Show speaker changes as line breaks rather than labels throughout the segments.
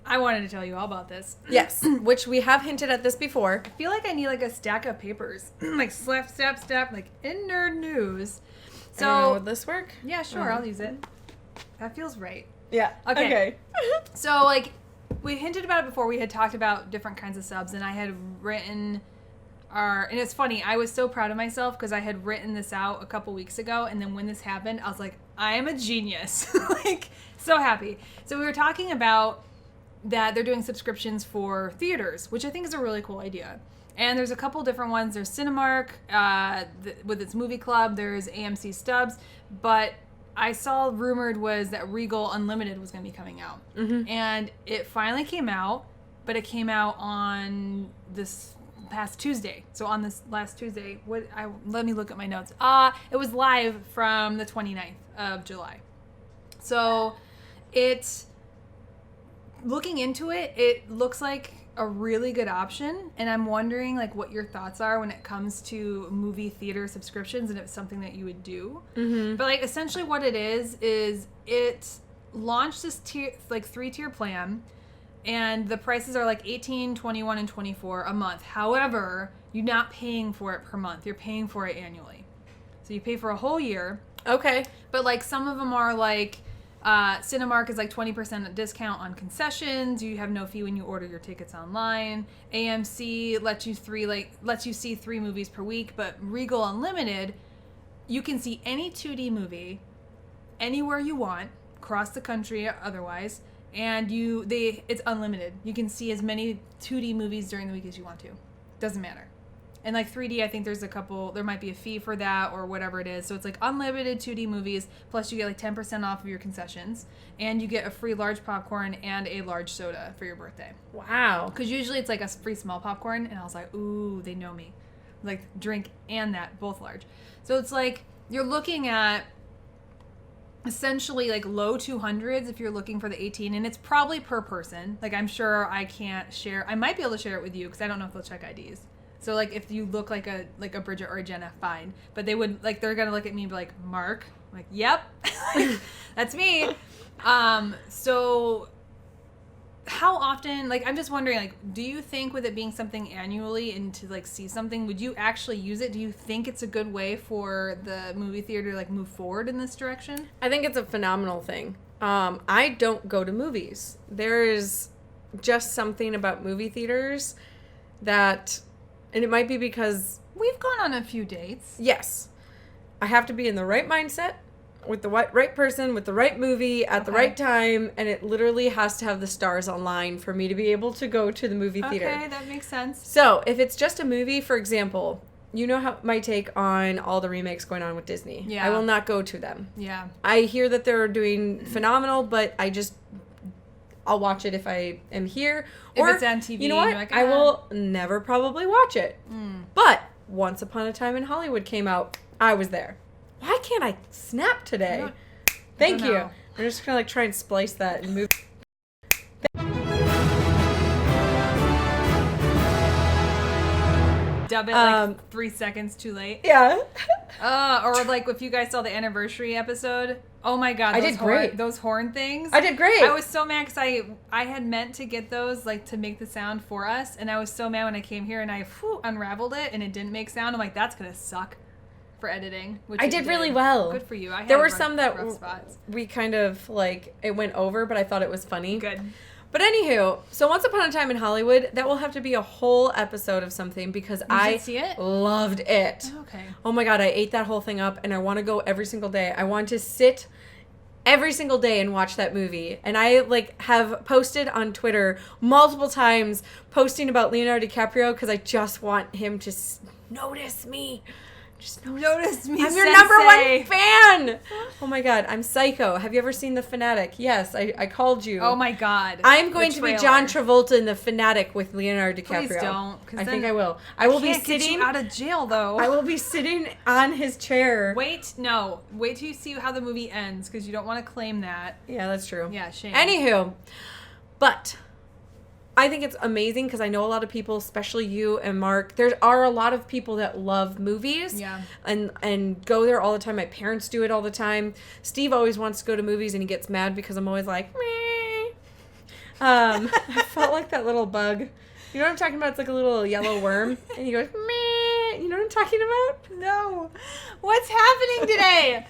I wanted to tell you all about this.
Yes, which we have hinted at this before.
I feel like I need like a stack of papers. Like slap, like in nerd news. So
would this work?
Yeah, sure, I'll use it. That feels right.
Yeah.
Okay. So like we hinted about it before. We had talked about different kinds of subs, and I had written and it's funny, I was so proud of myself because I had written this out a couple weeks ago, and then when this happened, I was like, I am a genius. Like, so happy. So we were talking about that they're doing subscriptions for theaters, which I think is a really cool idea. And there's a couple different ones. There's Cinemark with its movie club. There's AMC Stubs. But I saw rumored was that Regal Unlimited was going to be coming out. Mm-hmm. And it finally came out, but it came out on this past Tuesday. So on this last Tuesday, let me look at my notes. It was live from the 29th of July. So looking into it, it looks like a really good option, and I'm wondering like what your thoughts are when it comes to movie theater subscriptions and if it's something that you would do. Mm-hmm. But like essentially what it is it launched this tier, like 3-tier plan, and the prices are like $18, $21, and $24 a month. However, you're not paying for it per month. You're paying for it annually. So you pay for a whole year.
Okay.
But like some of them are like Cinemark is like 20% discount on concessions. You have no fee when you order your tickets online. AMC lets you see 3 movies per week, but Regal Unlimited, you can see any 2D movie anywhere you want, across the country otherwise, and it's unlimited. You can see as many 2D movies during the week as you want to. Doesn't matter. And like 3D, I think there might be a fee for that or whatever it is. So it's like unlimited 2D movies, plus you get like 10% off of your concessions, and you get a free large popcorn and a large soda for your birthday.
Wow.
Because usually it's like a free small popcorn, and I was like, ooh, they know me. Like drink and that, both large. So it's like you're looking at essentially like low 200s if you're looking for the 18, and it's probably per person. Like I'm sure I might be able to share it with you because I don't know if they'll check IDs. So, like, if you look like a Bridget or a Jenna, fine. But they're going to look at me and be like, Mark? I'm like, yep. That's me. So, how often, like, I'm just wondering, like, do you think with it being something annually and to, like, see something, would you actually use it? Do you think it's a good way for the movie theater to, like, move forward in this direction?
I think it's a phenomenal thing. I don't go to movies. There's just something about movie theaters that... And it might be because...
We've gone on a few dates.
Yes. I have to be in the right mindset, with the right person, with the right movie, at the right time, and it literally has to have the stars online for me to be able to go to the movie theater.
Okay, that makes sense.
So, if it's just a movie, for example, you know how my take on all the remakes going on with Disney.
Yeah.
I will not go to them.
Yeah.
I hear that they're doing phenomenal, but I'll watch it if I am here.
If it's on TV,
you know what?
like,
I will never probably watch it. But Once Upon a Time in Hollywood came out. I was there. Why can't I snap today? Thank you. I'm just going to try and splice that and move.
Dub it 3 seconds too late.
Yeah.
Or like if you guys saw the anniversary episode. Oh my god,
I did great.
Those horn things.
I did great.
I was so mad because I had meant to get those like to make the sound for us, and I was so mad when I came here and I unraveled it and it didn't make sound. I'm like, that's gonna suck for editing. Which
I did really well.
Good for you.
There were some that we kind of like it went over, but I thought it was funny.
Good.
But anywho, so Once Upon a Time in Hollywood, that will have to be a whole episode of something because I
see it?
Loved it.
Okay.
Oh my god, I ate that whole thing up and I want to go every single day. I want to sit every single day and watch that movie. And I have posted on Twitter multiple times posting about Leonardo DiCaprio because I just want him to notice me. Just notice me. I'm your number one fan. Oh my god, I'm Psycho. Have you ever seen The Fanatic? Yes, I called you.
Oh my god.
I'm going to be John Travolta in The Fanatic with Leonardo DiCaprio.
Please don't.
I think I will. I will be sitting
get you out of jail though.
I will be sitting on his chair.
Wait till you see how the movie ends because you don't want to claim that.
Yeah, that's true.
Yeah, shame.
Anywho, but I think it's amazing because I know a lot of people, especially you and Mark. There are a lot of people that love movies and go there all the time. My parents do it all the time. Steve always wants to go to movies and he gets mad because I'm always like, meh. I felt like that little bug. You know what I'm talking about? It's like a little yellow worm, and he goes, meh. You know what I'm talking about?
No. What's happening today?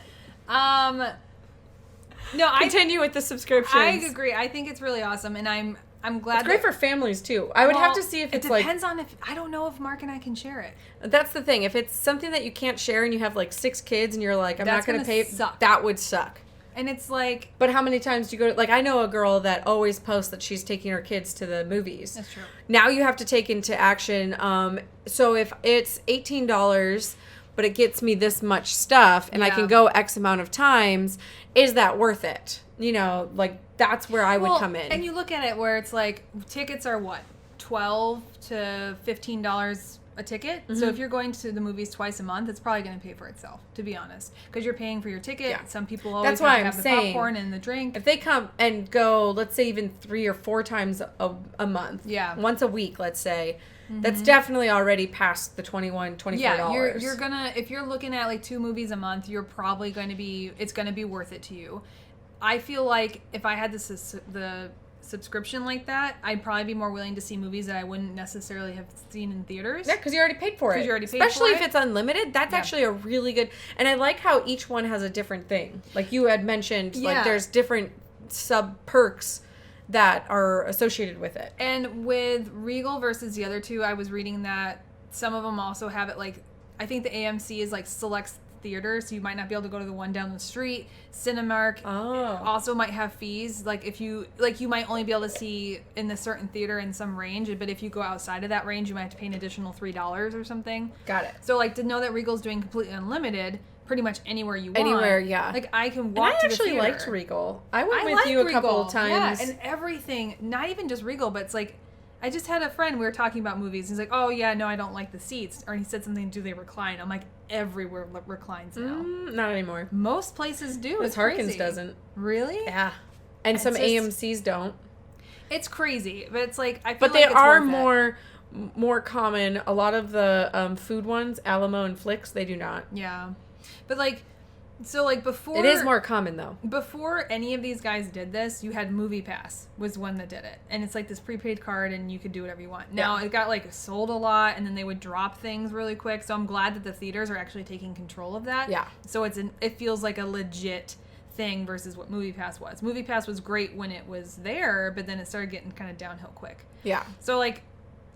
No,
Continue with the subscriptions.
I agree. I think it's really awesome, and I'm glad.
It's great for families too. I would have to see if it's like.
It depends on if I don't know if Mark and I can share it.
That's the thing. If it's something that you can't share and you have like 6 kids and you're like, I'm not going to pay.
Suck.
That would suck.
And it's like.
But how many times do you go to, like, I know a girl that always posts that she's taking her kids to the movies.
That's true.
Now you have to take into action. So if it's $18, but it gets me this much stuff and I can go X amount of times, is that worth it? You know, like that's where I would come in.
And you look at it where it's like tickets are what? $12 to $15 a ticket. Mm-hmm. So if you're going to the movies twice a month, it's probably going to pay for itself, to be honest, because you're paying for your ticket. Yeah. Some people always have the popcorn and the drink.
If they come and go, let's say even 3 or 4 times a month, once a week, let's say, that's definitely already past the $24.
Yeah, you're gonna, if you're looking at like 2 movies a month, you're probably going to be, it's going to be worth it to you. I feel like if I had the subscription like that, I'd probably be more willing to see movies that I wouldn't necessarily have seen in theaters.
Yeah, because you already paid for it. Especially if it's unlimited, that's actually a really good. And I like how each one has a different thing. Like you had mentioned, like there's different sub perks that are associated with it.
And with Regal versus the other 2, I was reading that some of them also have it like, I think the AMC is like selects theaters, so you might not be able to go to the one down the street. Cinemark also might have fees. Like if you might only be able to see in a certain theater in some range, but if you go outside of that range, you might have to pay an additional $3 or something.
Got it.
So like to know that Regal's doing completely unlimited, pretty much anywhere you want.
Anywhere, yeah.
Like I can walk to the theater.
I actually liked Regal. I went with you a couple of times.
Yeah, and everything, not even just Regal, but it's like I just had a friend, we were talking about movies. He's like, oh, yeah, no, I don't like the seats. Or he said something, do they recline? I'm like, everywhere reclines now.
Not anymore.
Most places do.
It's Harkins doesn't.
Really?
Yeah. And some AMCs don't.
It's crazy. But it's like, I feel
but
like
they are more common. A lot of the food ones, Alamo and Flicks, they do not.
Yeah. But like, so like before...
It is more common though.
Before any of these guys did this, you had Movie Pass was one that did it. And it's like this prepaid card and you could do whatever you want. Now it got like sold a lot and then they would drop things really quick. So I'm glad that the theaters are actually taking control of that. Yeah. So it feels like a legit thing versus what Movie Pass was. Movie Pass was great when it was there, but then it started getting kind of downhill quick. Yeah. So like,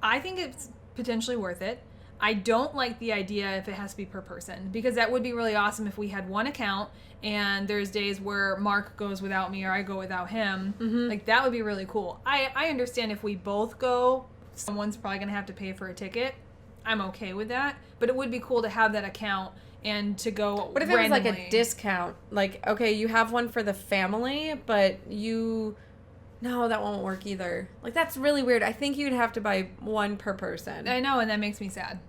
I think it's potentially worth it. I don't like the idea if it has to be per person, because that would be really awesome if we had one account and there's days where Mark goes without me or I go without him. Mm-hmm. Like that would be really cool. I understand if we both go, someone's probably going to have to pay for a ticket. I'm okay with that, but it would be cool to have that account and to go
What if randomly. It was like a discount? Like, okay, you have one for the family, but no, that won't work either. Like, that's really weird. I think you'd have to buy one per person.
I know, and that makes me sad.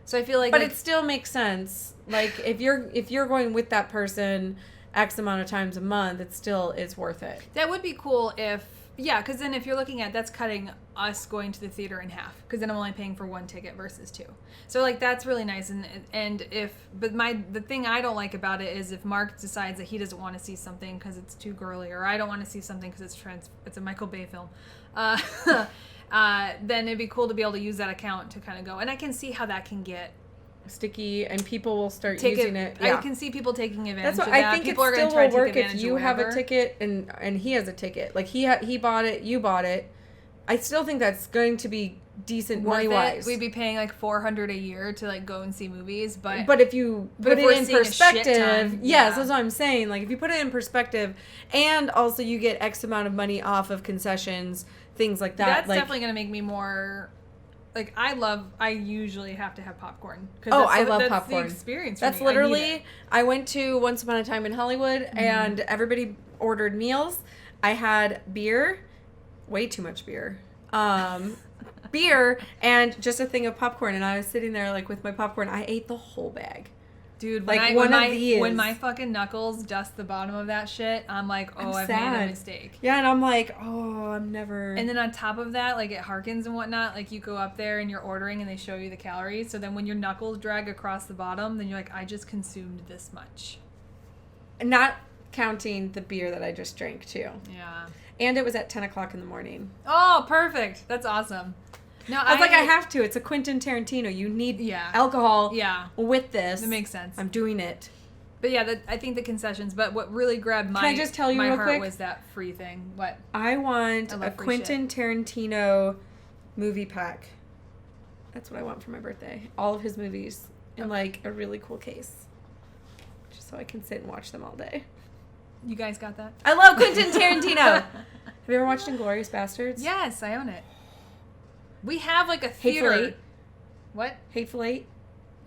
So I feel like...
But it still makes sense. Like, if you're going with that person X amount of times a month, it still is worth it.
That would be cool if... Yeah, because then if you're looking at... That's cutting us going to the theater in half. Because then I'm only paying for 1 ticket versus 2. So, like, that's really nice. And if... But the thing I don't like about it is if Mark decides that he doesn't want to see something because it's too girly, or I don't want to see something because it's a Michael Bay film, then it'd be cool to be able to use that account to kind of go. And I can see how that can get
sticky and people will start using it.
Yeah. I can see people taking advantage
of
that.
I think people are going to try to take advantage if you have a ticket and he has a ticket. Like he bought it, you bought it. I still think that's going to be decent money-wise.
We'd be paying like $400 a year to like go and see movies, but
if you put it in perspective, yes, that's what I'm saying. Like if you put it in perspective, and also you get X amount of money off of concessions, things like that.
That's definitely going to make me more. Like I usually have to have popcorn.
I love popcorn.
That's the experience.
That's literally. I went to Once Upon a Time in Hollywood, and everybody ordered meals. I had beer, way too much beer. Beer and just a thing of popcorn, and I was sitting there like with my popcorn. I ate the whole bag.
Dude, when my fucking knuckles dust the bottom of that shit, I'm like, I've made a mistake.
Yeah, and I'm like, I'm never.
And then on top of that, like at Harkins and whatnot, like you go up there and you're ordering and they show you the calories. So then when your knuckles drag across the bottom, then you're like, I just consumed this much.
Not counting the beer that I just drank too.
Yeah.
And it was at 10 o'clock in the morning.
Oh, perfect. That's awesome. No,
I was like, I have to. It's a Quentin Tarantino. You need alcohol with this.
That makes sense.
I'm doing it.
But yeah, I think the concessions. But what really grabbed my,
Can I just tell you
my
real
heart
quick?
was that free thing. What?
I want a Quentin Tarantino movie pack. That's what I want for my birthday. All of his movies in like a really cool case. Just so I can sit and watch them all day.
You guys got that?
I love Quentin Tarantino. Have you ever watched Inglourious Bastards?
Yes, I own it. We have like a theater.
Hateful Eight.
What?
Hateful Eight?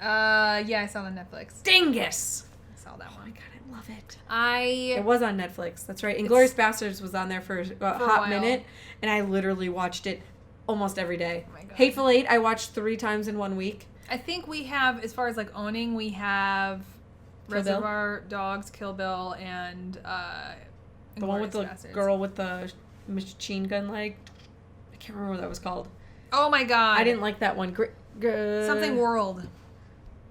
Yeah, I saw it on Netflix.
Dingus!
I saw that one.
Oh my god, I love it.
It
was on Netflix. That's right. Inglourious Bastards was on there for a hot minute, and I literally watched it almost every day.
Oh my god.
Hateful Eight, I watched 3 times in 1 week.
I think we have, as far as like owning, we have Reservoir Dogs, Kill Bill, and
the one with the
Bastards.
girl with the machine gun leg. I can't remember what that was called.
Oh my god.
I didn't like that one.
Something World.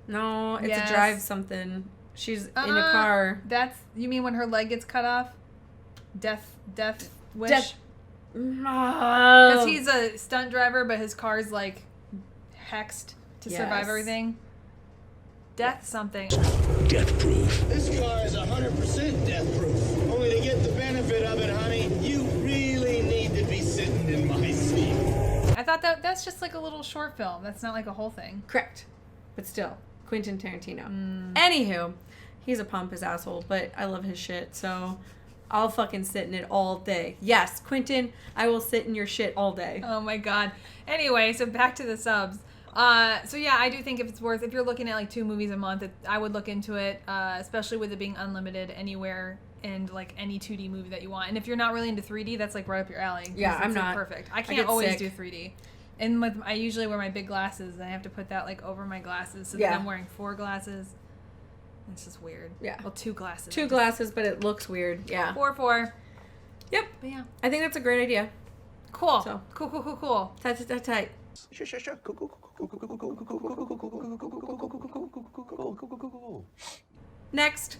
No, it's a drive something. She's in a car.
You mean when her leg gets cut off? Death Wish? Because he's a stunt driver, but his car's like hexed to survive everything. Death something.
Death proof. This car is 100% death proof. Only to get the benefit of it, honey, you really need to be sitting in my seat.
I thought that's just like a little short film. That's not like a whole thing.
Correct. But still, Quentin Tarantino. Anywho, he's a pompous asshole, but I love his shit, so I'll fucking sit in it all day. Yes, Quentin, I will sit in your shit all day.
Oh my god. Anyway, so back to the subs. So yeah, I do think if you're looking at like 2 movies a month, I would look into it, especially with it being unlimited anywhere and like any 2D movie that you want. And if you're not really into 3D, that's like right up your alley.
Yeah, I'm not.
Perfect. I can't always do 3D. And I usually wear my big glasses, and I have to put that like over my glasses, so then I'm wearing 4 glasses. It's just weird.
Yeah.
Well, 2 glasses.
2 glasses, but it looks weird. Yeah.
4.
Yep.
But yeah.
I think that's a great idea.
Cool.
So.
Cool.
Tight.
Sure.
Next.